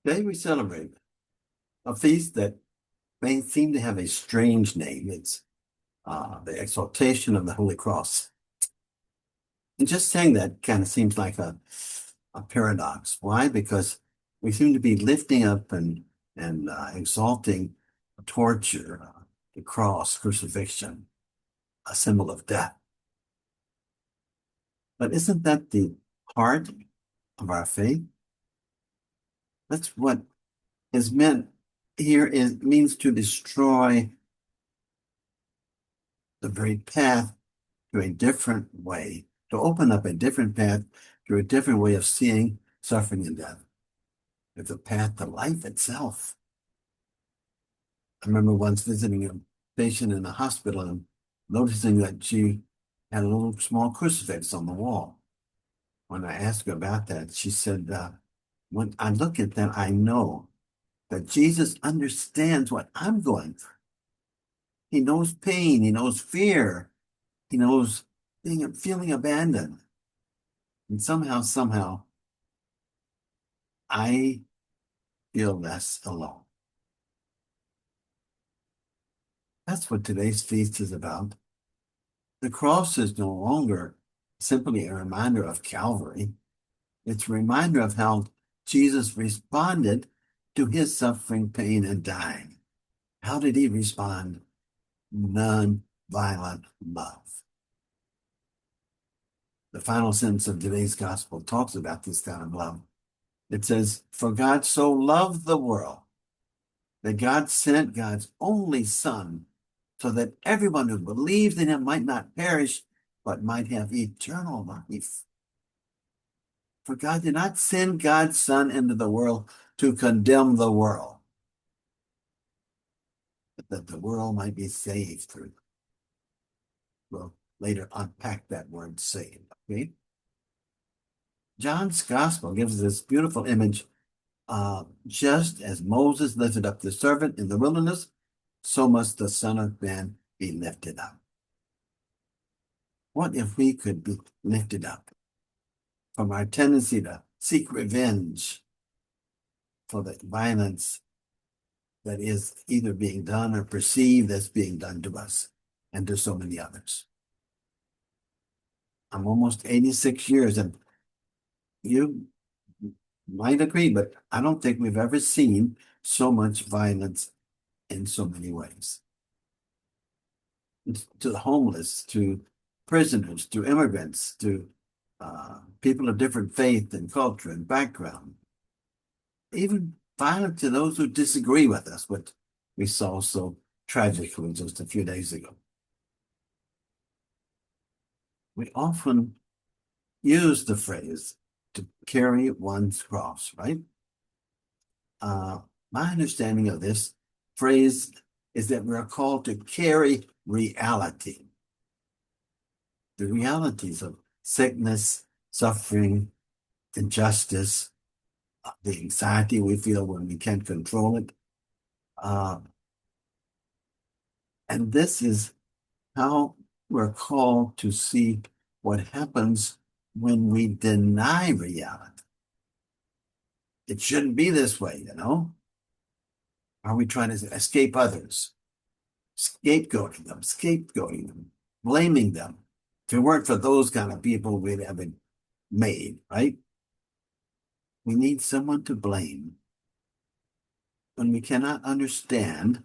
Today we celebrate a feast that may seem to have a strange name. It's the Exaltation of the Holy Cross. And just saying that kind of seems like a paradox. Why? Because we seem to be lifting up and exalting torture, the cross, crucifixion, a symbol of death. But isn't that the heart of our faith? That's what is meant here. Is means to destroy the very path to a different way, to open up a different path to a different way of seeing suffering and death. It's a path to life itself. I remember once visiting a patient in a hospital and noticing that she had a little small crucifix on the wall. When I asked her about that, she said, when I look at that, I know that Jesus understands what I'm going through. He knows pain, he knows fear, he knows feeling abandoned. And somehow, I feel less alone. That's what today's feast is about. The cross is no longer simply a reminder of Calvary. It's a reminder of how Jesus responded to his suffering, pain, and dying. How did he respond? Non-violent love. The final sentence of today's gospel talks about this kind of love. It says, "For God so loved the world that God sent God's only Son so that everyone who believes in him might not perish, but might have eternal life." For God did not send God's Son into the world to condemn the world, but that the world might be saved through him. We'll later unpack that word saved. Okay? John's gospel gives us this beautiful image. Just as Moses lifted up the servant in the wilderness, so must the Son of Man be lifted up. What if we could be lifted up from our tendency to seek revenge for the violence that is either being done or perceived as being done to us and to so many others? I'm almost 86 years, and you might agree, but I don't think we've ever seen so much violence in so many ways. To the homeless, to prisoners, to immigrants, to people of different faith and culture and background, even violent to those who disagree with us, which we saw so tragically just a few days ago. We often use the phrase to carry one's cross, right? My understanding of this phrase is that we're called to carry reality. The realities of sickness, suffering, injustice, the anxiety we feel when we can't control it. And this is how we're called to see what happens when we deny reality. It shouldn't be this way, you know? Are we trying to escape others? Scapegoating them, blaming them. If it weren't for those kind of people, we'd have it made, right? We need someone to blame when we cannot understand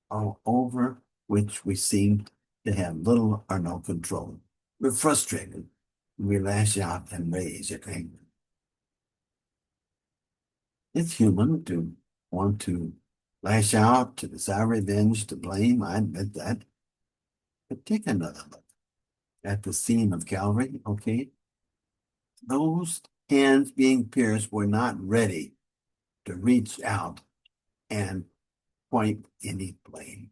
or over which we seem to have little or no control. We're frustrated. We lash out and rage at anger. It's human to want to lash out, to desire revenge, to blame. I admit that. But take another look at the scene of Calvary, okay? Those hands being pierced were not ready to reach out and point any blame.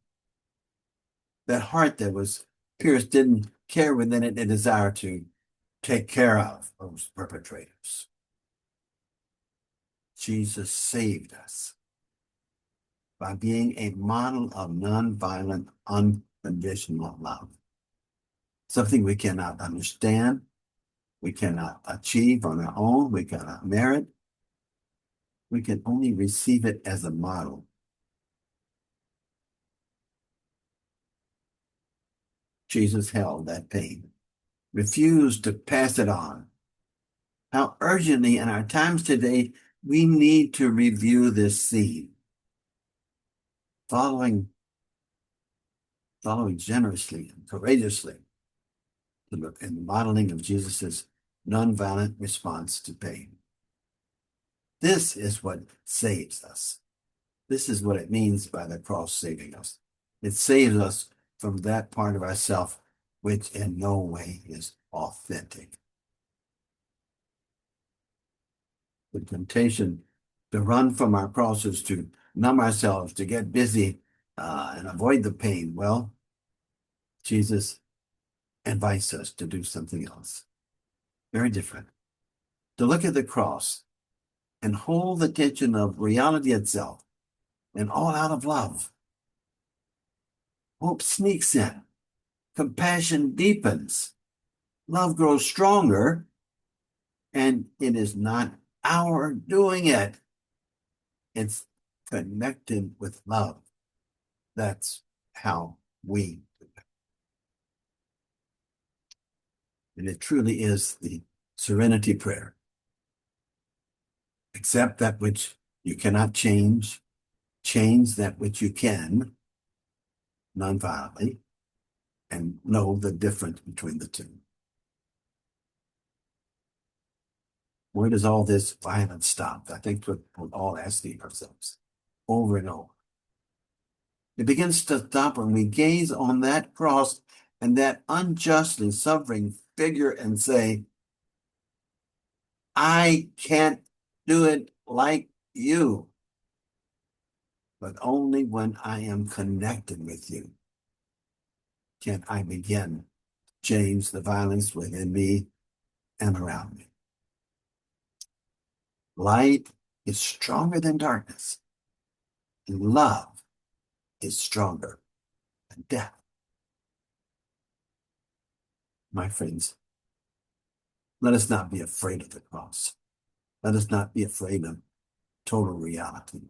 That heart that was pierced didn't carry within it a desire to take care of those perpetrators. Jesus saved us by being a model of nonviolent, unconditional love. Something we cannot understand, we cannot achieve on our own, we cannot merit, We can only receive it as a model. Jesus held that pain, refused to pass it on. How urgently in our times today we need to review this scene, following generously and courageously in the modeling of Jesus's nonviolent response to pain. This is what saves us. This is what it means by the cross saving us. It saves us from that part of ourself which in no way is authentic. The temptation to run from our crosses, to numb ourselves, to get busy and avoid the pain. Well, Jesus invites us to do something else, very different. To look at the cross and hold the tension of reality itself, and all out of love. Hope sneaks in. Compassion deepens. Love grows stronger, and it is not our doing it. It's connected with love. That's how we do it. And it truly is the serenity prayer. Accept that which you cannot change, change that which you can, nonviolently, and know the difference between the two. Where does all this violence stop? I think we're all asking ourselves over and over. It begins to stop when we gaze on that cross and that unjustly suffering figure and say, I can't do it like you, but only when I am connected with you can I begin to change the violence within me and around me. Light is stronger than darkness, and love is stronger than death. My friends, let us not be afraid of the cross. Let us not be afraid of total reality.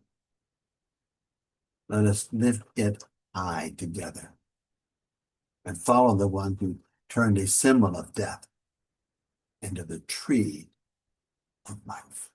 Let us lift it high together and follow the one who turned a symbol of death into the tree of life.